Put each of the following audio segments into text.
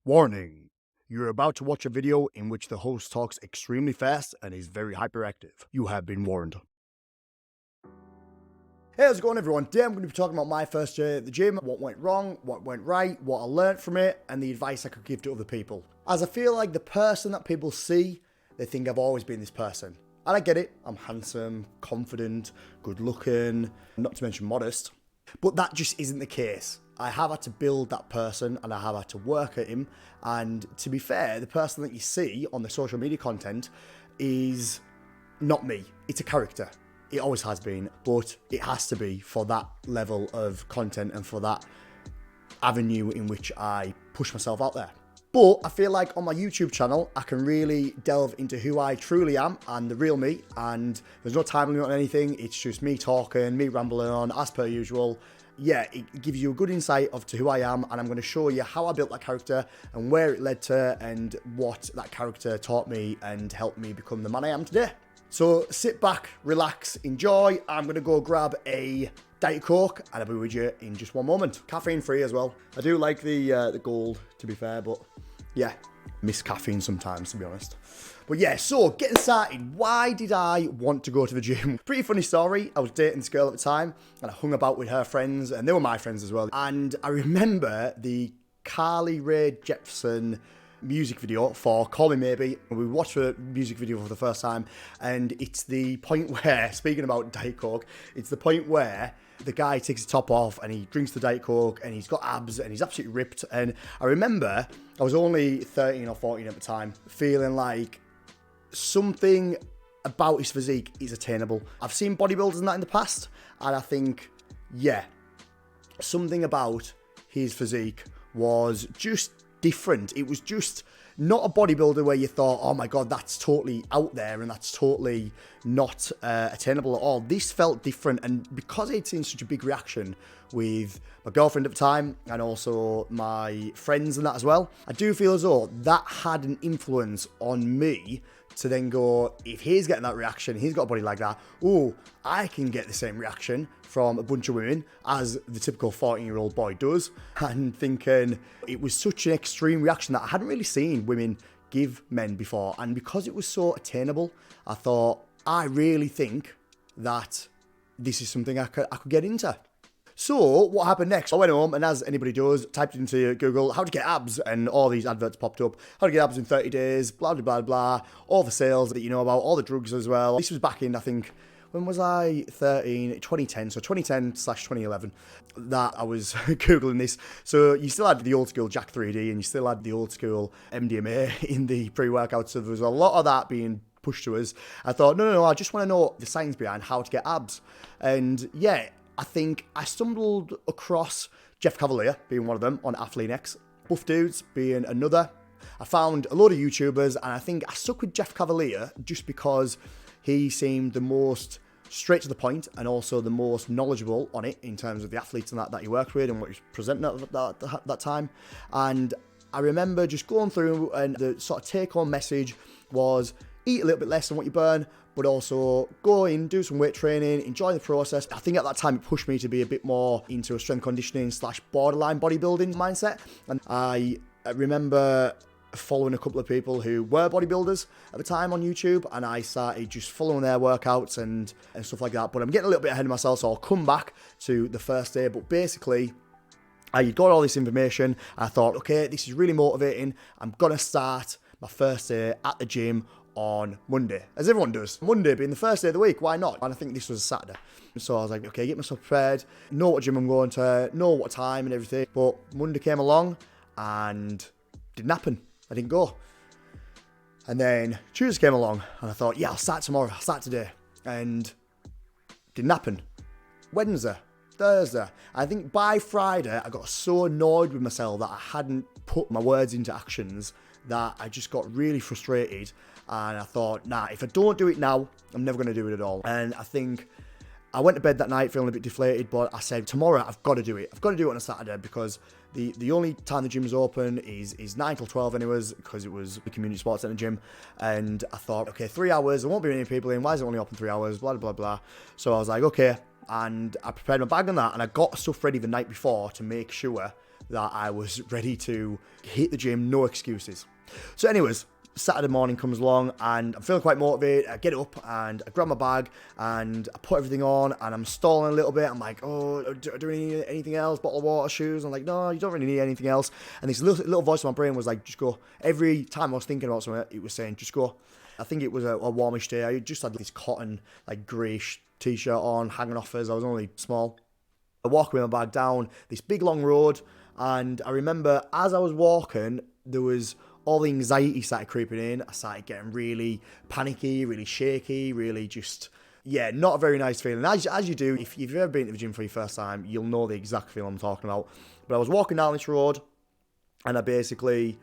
Warning. You're about to watch a video in which the host talks extremely fast and is very hyperactive. You have been warned. Hey, how's it going, everyone? Today I'm going to be talking about my first day at the gym, what went wrong, what went right, what I learned from it, and the advice I could give to other people. As I feel like the person that people see, they think I've always been this person. And I get it. I'm handsome, confident, good looking, not to mention modest. But that just isn't the case. I have had to build that person and I have had to work at him. And to be fair, the person that you see on the social media content is not me. It's a character. It always has been, but it has to be for that level of content and for that avenue in which I push myself out there. But I feel like on my YouTube channel, I can really delve into who I truly am and the real me. And there's no time limit on anything. It's just me talking, me rambling on as per usual. Yeah, it gives you a good insight of to who I am. And I'm going to show you how I built that character and where it led to and what that character taught me and helped me become the man I am today. So sit back, relax, enjoy. I'm going to go grab a Diet Coke and I'll be with you in just one moment. Caffeine free as well. I do like the gold, to be fair, but yeah, miss caffeine sometimes, to be honest. But yeah, so getting started, why did I want to go to the gym? Pretty funny story. I was dating this girl at the time and I hung about with her friends and they were my friends as well. And I remember the Carly Rae Jepsen music video for Call Me Maybe. We watched the music video for the first time and it's the point where, speaking about Diet Coke, it's the point where the guy takes his top off and he drinks the Diet Coke and he's got abs and he's absolutely ripped. And I remember I was only 13 or 14 at the time, feeling like something about his physique is attainable. I've seen bodybuilders and that in the past and I think, yeah, something about his physique was just different. It was just not a bodybuilder where you thought, oh my God, that's totally out there and that's totally not attainable at all. This felt different, and because I'd seen such a big reaction with my girlfriend at the time and also my friends and that as well, I do feel as though that had an influence on me to then go, if he's getting that reaction, he's got a body like that, oh, I can get the same reaction from a bunch of women as the typical 14-year-old boy does. And thinking it was such an extreme reaction that I hadn't really seen women give men before. And because it was so attainable, I thought, I really think that this is something I could get into. So what happened next? I went home and, as anybody does, typed into Google how to get abs, and all these adverts popped up. How to get abs in 30 days, blah, blah, blah, blah. All the sales that you know about, all the drugs as well. This was back in, I think, when was I? 2010, so 2010/2011 that I was Googling this. So you still had the old school Jack 3D and you still had the old school MDMA in the pre-workout. So there was a lot of that being pushed to us. I thought, no, I just want to know the science behind how to get abs. And yeah, I think I stumbled across Jeff Cavalier being one of them on Athlean-X, Buff Dudes being another. I found a load of YouTubers and I think I stuck with Jeff Cavalier just because he seemed the most straight to the point and also the most knowledgeable on it in terms of the athletes and that he worked with and what he was presenting at that time. And I remember just going through and the sort of take-home message was eat a little bit less than what you burn, but also go in, do some weight training, enjoy the process. I think at that time it pushed me to be a bit more into a strength conditioning / borderline bodybuilding mindset. And I remember following a couple of people who were bodybuilders at the time on YouTube, and I started just following their workouts and stuff like that. But I'm getting a little bit ahead of myself, so I'll come back to the first day. But basically, I got all this information. I thought, okay, this is really motivating. I'm going to start my first day at the gym on Monday, as everyone does. Monday being the first day of the week, why not? And I think this was a Saturday. So I was like, okay, get myself prepared, know what gym I'm going to, know what time and everything. But Monday came along and didn't happen. I didn't go. And then Tuesday came along and I thought, yeah, I'll start tomorrow, I'll start today. And didn't happen. Wednesday, Thursday. I think by Friday, I got so annoyed with myself that I hadn't put my words into actions that I just got really frustrated. And I thought, nah, if I don't do it now, I'm never going to do it at all. And I think I went to bed that night feeling a bit deflated, but I said, tomorrow I've got to do it. I've got to do it on a Saturday because the only time the gym's open is 9 till 12 anyways, because it was the community sports centre gym. And I thought, okay, 3 hours, there won't be any people in. Why is it only open 3 hours? Blah, blah, blah. So I was like, okay. And I prepared my bag on that and I got stuff ready the night before to make sure that I was ready to hit the gym, no excuses. So anyways, Saturday morning comes along and I'm feeling quite motivated. I get up and I grab my bag and I put everything on and I'm stalling a little bit. I'm like, oh, do I need anything else? Bottle of water, shoes? I'm like, no, you don't really need anything else. And this little voice in my brain was like, just go. Every time I was thinking about something, it was saying, just go. I think it was a warmish day. I just had this cotton, like greyish t-shirt on, hanging off as I was only small. I walk with my bag down this big long road and I remember as I was walking, there was all the anxiety started creeping in. I started getting really panicky, really shaky, really just, not a very nice feeling. As you do, if you've ever been to the gym for your first time, you'll know the exact feeling I'm talking about. But I was walking down this road and I basically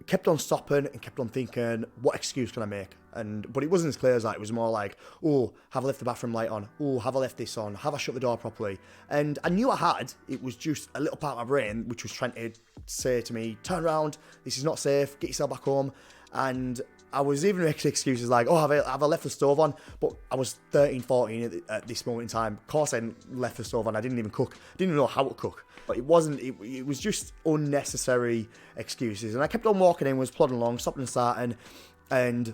kept on stopping and kept on thinking, what excuse can I make? But it wasn't as clear as that. It was more like, oh, have I left the bathroom light on? Oh, have I left this on? Have I shut the door properly? And I knew I had. It was just a little part of my brain which was trying to say to me, turn around, this is not safe, get yourself back home. And I was even making excuses like, oh, have I left the stove on? But I was 13, 14 at this moment in time. Of course I hadn't left the stove on. I didn't even cook. I didn't even know how to cook. But it was just unnecessary excuses. And I kept on walking in, was plodding along, stopping and starting. And,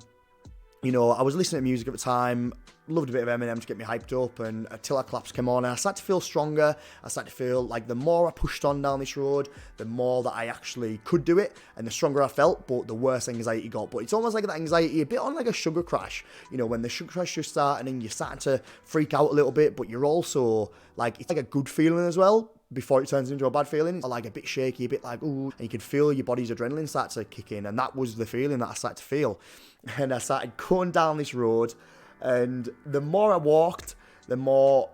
you know, I was listening to music at the time, loved a bit of Eminem to get me hyped up, and Till I Collapse came on, and I started to feel stronger. I started to feel like the more I pushed on down this road, the more that I actually could do it, and the stronger I felt, but the worse anxiety got. But it's almost like that anxiety, a bit on like a sugar crash, you know, when the sugar crash is starting and you're starting to freak out a little bit, but you're also like, it's like a good feeling as well, before it turns into a bad feeling. It's like a bit shaky, a bit like, ooh, and you can feel your body's adrenaline start to kick in, and that was the feeling that I started to feel. And I started going down this road, and the more I walked, the more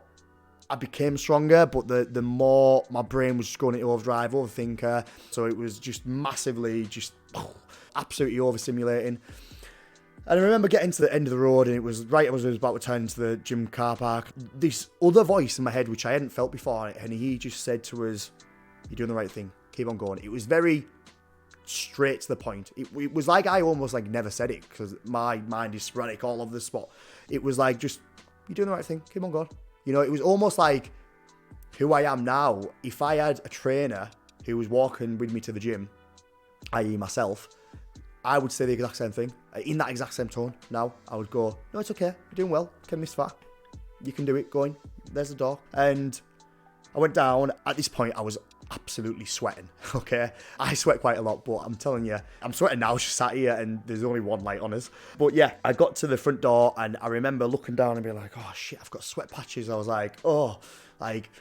I became stronger, but the more my brain was just going into overdrive, overthinker. So it was just massively, absolutely overstimulating. And I remember getting to the end of the road, and it was right as I was about to turn into the gym car park, this other voice in my head, which I hadn't felt before, and he just said to us, you're doing the right thing, keep on going. It was very straight to the point. It was like I almost like never said it, because my mind is sporadic all over the spot. It was like, just, you're doing the right thing, keep on going. You know, it was almost like who I am now. If I had a trainer who was walking with me to the gym, i.e. myself, I would say the exact same thing, in that exact same tone. Now, I would go, no, it's okay, you're doing well, came this far, you can do it, go on, there's the door. And I went down. At this point, I was absolutely sweating, okay? I sweat quite a lot, but I'm telling you, I'm sweating now, just sat here, and there's only one light on us. But yeah, I got to the front door, and I remember looking down and being like, oh shit, I've got sweat patches. I was like, oh, like,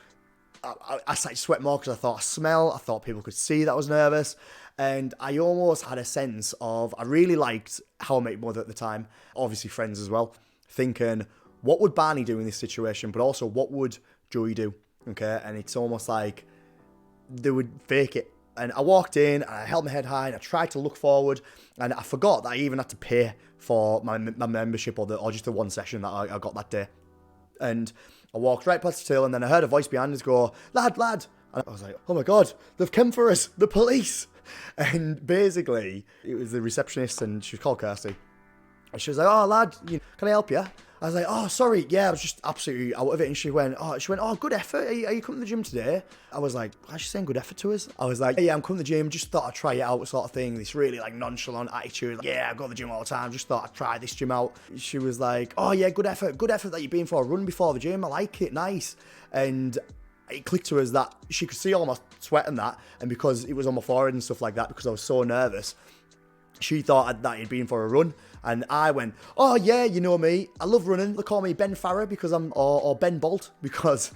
I started to sweat more because I thought people could see that I was nervous. And I almost had a sense of, I really liked How I Met Your Mother at the time, obviously Friends as well, thinking, what would Barney do in this situation? But also, what would Joey do? Okay, and it's almost like they would fake it. And I walked in, and I held my head high, and I tried to look forward, and I forgot that I even had to pay for my membership or just the one session that I got that day. And I walked right past the till, and then I heard a voice behind us go, lad. And I was like, oh my God, they've come for us, the police. And basically, it was the receptionist, and she was called Kirsty. And she was like, oh, lad, can I help you? I was like, oh, sorry, yeah, I was just absolutely out of it. And she went, oh, good effort. Are you coming to the gym today? I was like, why is she saying good effort to us? I was like, yeah, I'm coming to the gym. Just thought I'd try it out, sort of thing. This really like nonchalant attitude. Like, yeah, I go to the gym all the time. Just thought I'd try this gym out. She was like, oh yeah, good effort that you've been for a run before the gym. I like it, nice. And it clicked to us that she could see all my sweat and that. And because it was on my forehead and stuff like that, because I was so nervous, she thought that he'd been for a run. And I went, oh yeah, you know me, I love running. They call me Ben Farrer because or Ben Bolt because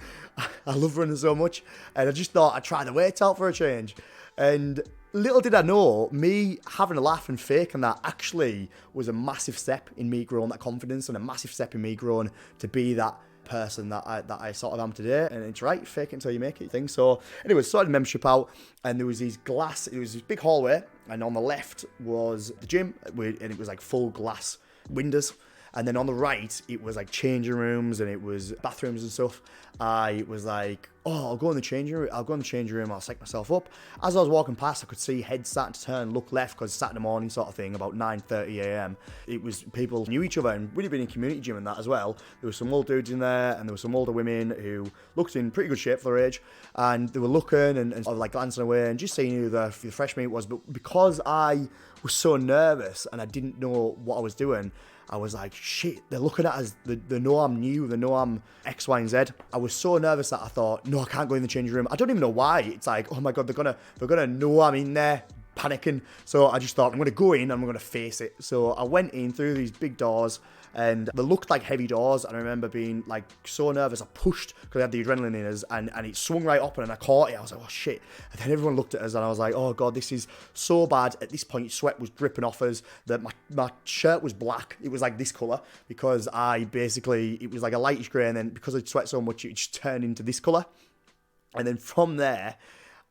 I love running so much. And I just thought I'd try the weight out for a change. And little did I know, me having a laugh and faking that actually was a massive step in me growing that confidence, and a massive step in me growing to be that person that I sort of am today. And it's right, fake it until you make it thing. So anyway, sorted the membership out, and there was this big hallway, and on the left was the gym, and it was like full glass windows. And then on the right, it was like changing rooms and it was bathrooms and stuff. I was like, oh, I'll go in the changing room. I'll psych myself up. As I was walking past, I could see heads starting to turn, look left, because Saturday morning sort of thing, about 9:30 a.m. It was people knew each other, and we'd have been in community gym and that as well. There were some old dudes in there, and there were some older women who looked in pretty good shape for their age, and they were looking and sort of like glancing away and just seeing who the fresh meat was. But because I was so nervous and I didn't know what I was doing, I was like, shit, they're looking at us. They know I'm new. They know I'm X, Y, and Z. I was so nervous that I thought, no, I can't go in the changing room. I don't even know why. It's like, oh my God, they're gonna know I'm in there, panicking. So I just thought, I'm gonna go in and I'm gonna face it. So I went in through these big doors, and they looked like heavy doors. And I remember being like so nervous. I pushed because I had the adrenaline in us, and it swung right up, and I caught it. I was like, oh shit. And then everyone looked at us, and I was like, oh God, this is so bad. At this point, sweat was dripping off us. That my shirt was black. It was like this color because it was like a lightish gray, and then because I sweat so much, it just turned into this color. And then from there,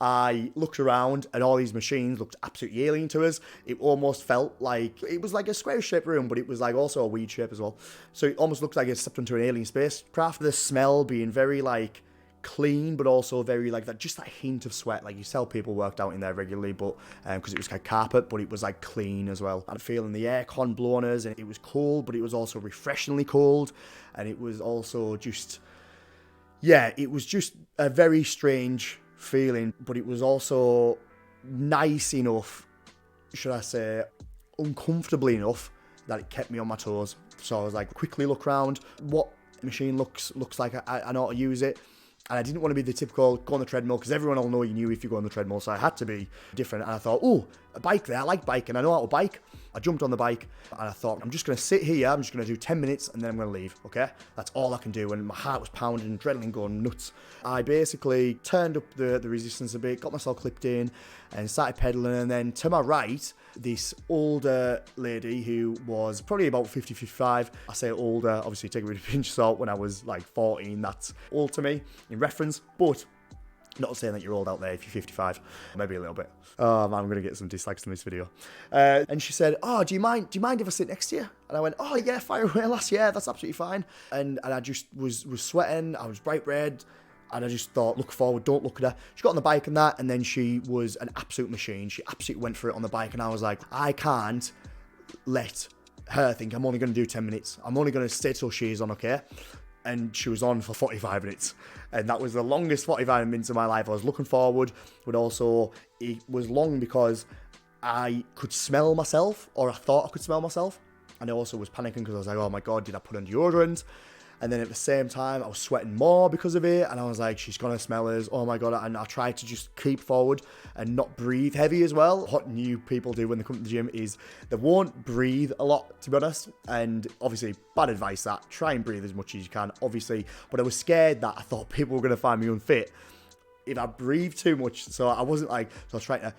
I looked around and all these machines looked absolutely alien to us. It almost felt like, it was like a square-shaped room, but it was like also a weed shape as well. So it almost looked like it stepped into an alien spacecraft. The smell being very like clean, but also very like that, just that hint of sweat. Like you tell people worked out in there regularly, but because it was like carpet, but it was like clean as well. I'm feeling the aircon blowing us, and it was cold, but it was also refreshingly cold. And it was also just, yeah, it was just a very strange feeling, but it was also nice enough, should I say, uncomfortably enough that it kept me on my toes. So I was like, quickly look around what machine looks like I know how to use it. And I didn't want to be the typical go on the treadmill, because everyone will know you knew if you go on the treadmill. So I had to be different. And I thought, oh, a bike there. I like biking. I know how to bike. I jumped on the bike and I thought, I'm just going to sit here. I'm just going to do 10 minutes and then I'm going to leave. Okay. That's all I can do. And my heart was pounding, adrenaline going nuts. I basically turned up the resistance a bit, got myself clipped in and started pedaling. And then to my right, this older lady who was probably about 50, 55. I say older, obviously take it with a pinch of salt. When I was like 14, that's old to me in reference, but not saying that you're old out there if you're 55, maybe a little bit. Oh man, I'm going to get some dislikes in this video. And she said, oh, do you mind if I sit next to you? And I went, oh yeah, fire away lass, yeah, that's absolutely fine. And I just was sweating, I was bright red, and I just thought, look forward, don't look at her. She got on the bike and that, and then she was an absolute machine. She absolutely went for it on the bike, and I was like, I can't let her think I'm only going to do 10 minutes. I'm only going to stay till she's on, okay? And she was on for 45 minutes. And that was the longest 45 minutes of my life. I was looking forward, but also it was long because I could smell myself, or I thought I could smell myself. And I also was panicking because I was like, oh my God, did I put on deodorant? And then at the same time, I was sweating more because of it. And I was like, she's going to smell us. Oh my God. And I tried to just keep forward and not breathe heavy as well. What new people do when they come to the gym is they won't breathe a lot, to be honest. And obviously, bad advice that. Try and breathe as much as you can, obviously. But I was scared that I thought people were going to find me unfit if I breathed too much. So I wasn't like, so I was trying to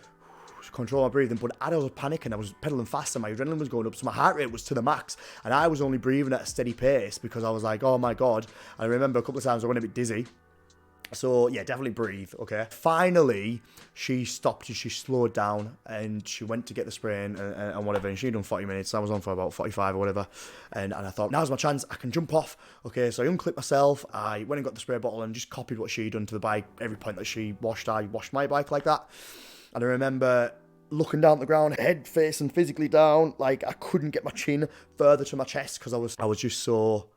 control my breathing, but as I was panicking, I was pedaling faster, my adrenaline was going up, so my heart rate was to the max, and I was only breathing at a steady pace because I was like, oh my God. I remember a couple of times I went a bit dizzy. So yeah, definitely breathe, okay? Finally, she stopped, she slowed down, and she went to get the spray and whatever, and she'd done 40 minutes, I was on for about 45 or whatever, and I thought, now's my chance, I can jump off, okay? So I unclipped myself, I went and got the spray bottle and just copied what she'd done to the bike. Every point that she washed, I washed my bike like that. And I remember looking down at the ground, head facing physically down, like I couldn't get my chin further to my chest because I was just so,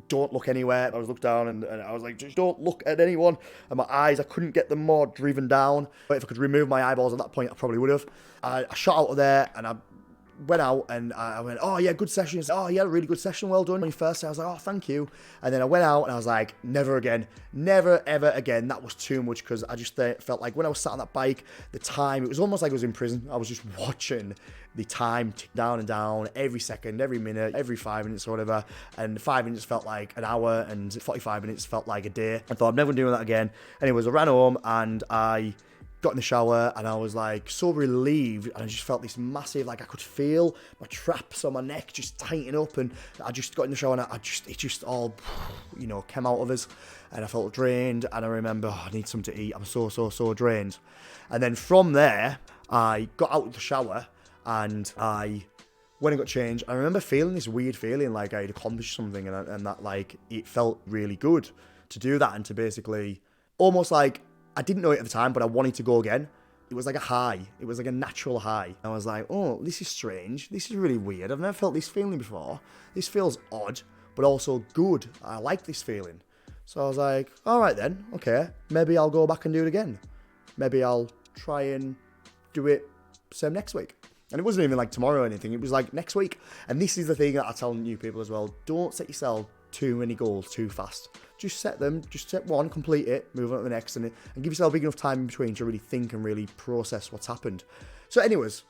don't look anywhere. I was looked down and I was like, just don't look at anyone. And my eyes, I couldn't get them more driven down. But if I could remove my eyeballs at that point, I probably would have. I shot out of there and I went out and I went, oh yeah, good session. Oh yeah, really good session, well done. When you first said, I was like, oh, thank you. And then I went out and I was like, never again, never ever again. That was too much because I just felt like when I was sat on that bike, the time, it was almost like I was in prison. I was just watching the time tick down and down every second, every minute, every 5 minutes or whatever. And 5 minutes felt like an hour and 45 minutes felt like a day. I thought, I'm never doing that again. Anyways, I ran home and I got in the shower and I was like so relieved, and I just felt this massive, like I could feel my traps on my neck just tighten up, and I just got in the shower and it just all, you know, came out of us, and I felt drained. And I remember, oh, I need something to eat. I'm so drained. And then from there, I got out of the shower and I when it got changed, I remember feeling this weird feeling like I had accomplished something, and that like it felt really good to do that, and to basically almost like, I didn't know it at the time, but I wanted to go again. It was like a high. It was like a natural high. I was like, oh, this is strange. This is really weird. I've never felt this feeling before. This feels odd, but also good. I like this feeling. So I was like, all right then, okay. Maybe I'll go back and do it again. Maybe I'll try and do it same next week. And it wasn't even like tomorrow or anything. It was like next week. And this is the thing that I tell new people as well. Don't set yourself too many goals too fast. Just set them, just set one, complete it, move on to the next, and give yourself big enough time in between to really think and really process what's happened. So anyways,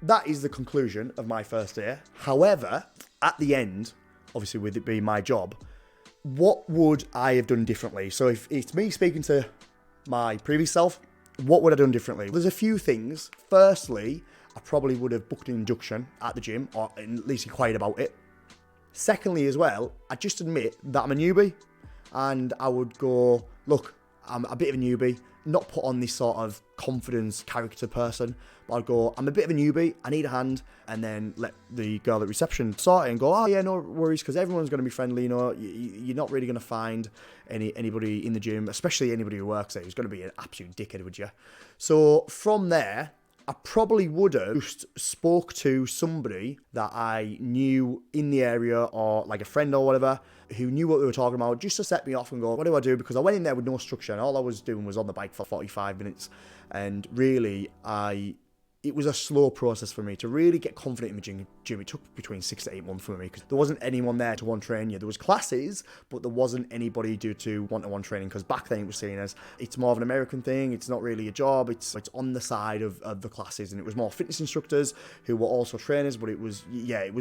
that is the conclusion of my first day. However, at the end, obviously with it being my job, what would I have done differently? So if it's me speaking to my previous self, what would I have done differently? There's a few things. Firstly, I probably would have booked an induction at the gym, or at least inquired about it. Secondly, as well, I just admit that I'm a newbie, and I would go, look, I'm a bit of a newbie, not put on this sort of confidence character person, but I'd go, I'm a bit of a newbie, I need a hand, and then let the girl at reception sort it and go, oh yeah, no worries, because everyone's going to be friendly, you know, you're not really going to find anybody in the gym, especially anybody who works there, who's going to be an absolute dickhead, would you? So from there, I probably would have just spoke to somebody that I knew in the area, or like a friend or whatever, who knew what we were talking about, just to set me off and go, what do I do? Because I went in there with no structure, and all I was doing was on the bike for 45 minutes. And really, it was a slow process for me to really get confident in the gym. It took between 6 to 8 months for me, because there wasn't anyone there to one-train you. There was classes, but there wasn't anybody to one-to-one training, because back then it was seen as, it's more of an American thing, it's not really a job, it's on the side of the classes, and it was more fitness instructors who were also trainers, but it was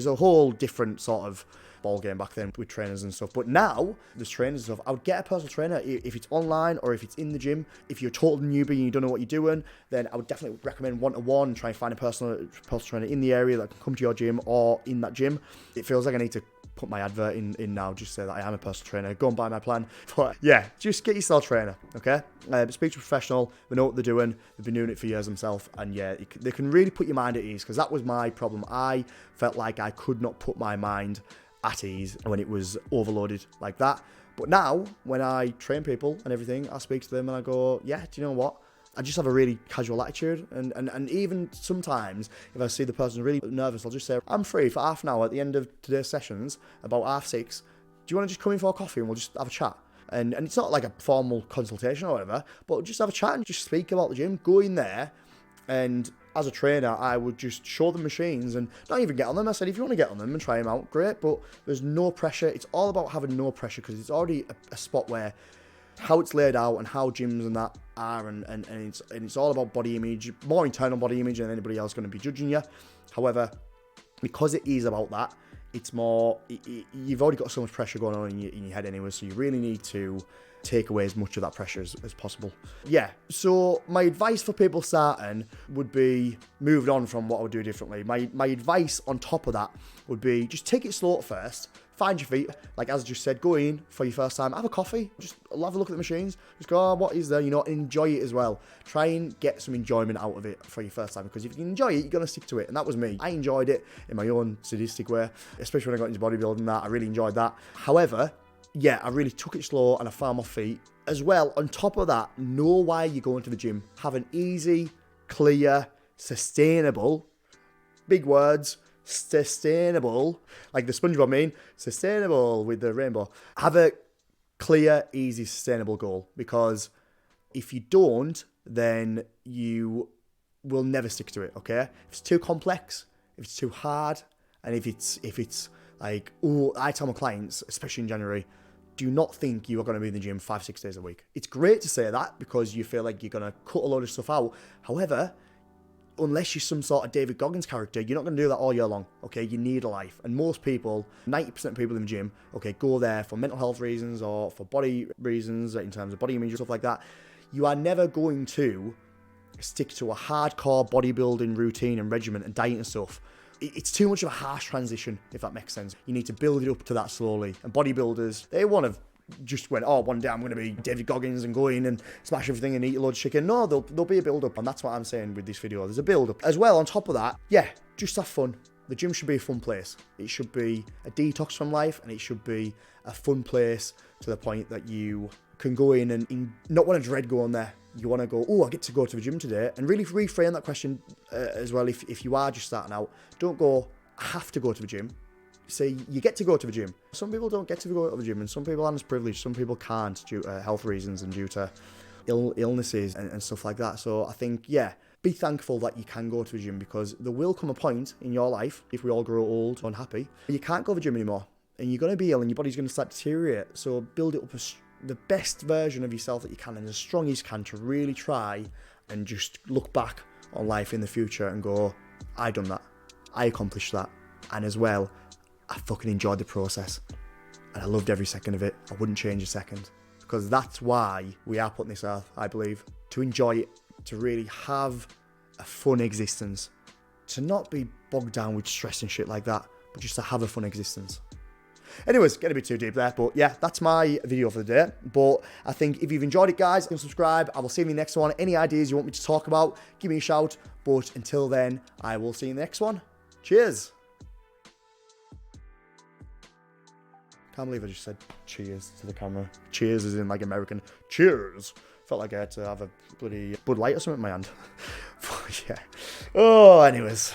a whole different sort of ball game back then with trainers and stuff. But now there's trainers and stuff. I would get a personal trainer if it's online or if it's in the gym. If you're a total newbie and you don't know what you're doing, then I would definitely recommend one-to-one. Try and find a personal trainer in the area that can come to your gym or in that gym. It feels like I need to put my advert in now, just say that I am a personal trainer. Go and buy my plan. But yeah, just get yourself a trainer, okay? Speak to a professional. They know what they're doing. They've been doing it for years themselves, and yeah, they can really put your mind at ease, because that was my problem. I felt like I could not put my mind at ease when it was overloaded like that. But now, when I train people and everything, I speak to them and I go, yeah, do you know what? I just have a really casual attitude, and even sometimes if I see the person really nervous, I'll just say, I'm free for half an hour at the end of today's sessions, about 6:30. Do you want to just come in for a coffee and we'll just have a chat? And it's not like a formal consultation or whatever, but just have a chat and just speak about the gym. Go in there, and as a trainer, I would just show them machines and not even get on them. I said, if you want to get on them and try them out, great, but there's no pressure. It's all about having no pressure, because it's already a spot where how it's laid out and how gyms and that are, and it's all about body image, more internal body image than anybody else going to be judging you. However, because it is about that, it's more, you've already got so much pressure going on in your head anyway, so you really need to take away as much of that pressure as possible. Yeah, so my advice for people starting would be moved on from what I would do differently. My advice on top of that would be just take it slow at first. Find your feet. Like as I just said, go in for your first time, have a coffee, just have a look at the machines, just go, oh, what is there, and enjoy it as well. Try and get some enjoyment out of it for your first time, because if you enjoy it, you're going to stick to it. And that was me. I enjoyed it in my own sadistic way, especially when I got into bodybuilding. I really enjoyed that. However, yeah, I really took it slow and I found my feet. As well, on top of that, know why you're going to the gym. Have an easy, clear, sustainable, big words, sustainable, like the SpongeBob meme, sustainable with the rainbow. Have a clear, easy, sustainable goal, because if you don't, then you will never stick to it, okay? If it's too complex, if it's too hard, and if it's like, oh, I tell my clients, especially in January, do not think you are going to be in the gym 5-6 days a week. It's great to say that because you feel like you're going to cut a load of stuff out. However, unless you're some sort of David Goggins character, you're not going to do that all year long, okay? You need a life. And most people, 90% of people in the gym, okay, go there for mental health reasons or for body reasons, in terms of body image and stuff like that. You are never going to stick to a hardcore bodybuilding routine and regimen and diet and stuff. It's too much of a harsh transition, if that makes sense. You need to build it up to that slowly. And bodybuilders, they want to just went, oh, one day I'm going to be David Goggins and go in and smash everything and eat a load of chicken. No, there'll be a build-up, and that's what I'm saying with this video. There's a build-up. As well, on top of that, yeah, just have fun. The gym should be a fun place. It should be a detox from life, and it should be a fun place to the point that you can go in and not want to dread going there. You want to go, oh, I get to go to the gym today, and really reframe that question as well. If you are just starting out, don't go, I have to go to the gym. Say you get to go to the gym. Some people don't get to go to the gym, and some people aren't as privileged. Some people can't due to health reasons and due to illnesses and stuff like that. So I think, yeah, be thankful that you can go to the gym, because there will come a point in your life, if we all grow old, unhappy, you can't go to the gym anymore, and you're going to be ill and your body's going to start to deteriorate. So build it up as the best version of yourself that you can, and as strong as you can, to really try and just look back on life in the future and go, I done that, I accomplished that, and as well, I fucking enjoyed the process and I loved every second of it. I wouldn't change a second, because that's why we are put on this earth, I believe, to enjoy it, to really have a fun existence, to not be bogged down with stress and shit like that, but just to have a fun existence. Anyways, get a bit too deep there, but yeah, that's my video for the day. But I think if you've enjoyed it, guys, you can subscribe. I will see you in the next one. Any ideas you want me to talk about, give me a shout. But until then, I will see you in the next one. Cheers. Can't believe I just said cheers to the camera. Cheers as in like American cheers. Felt like I had to have a bloody Bud Light or something in my hand. Yeah. Oh, anyways.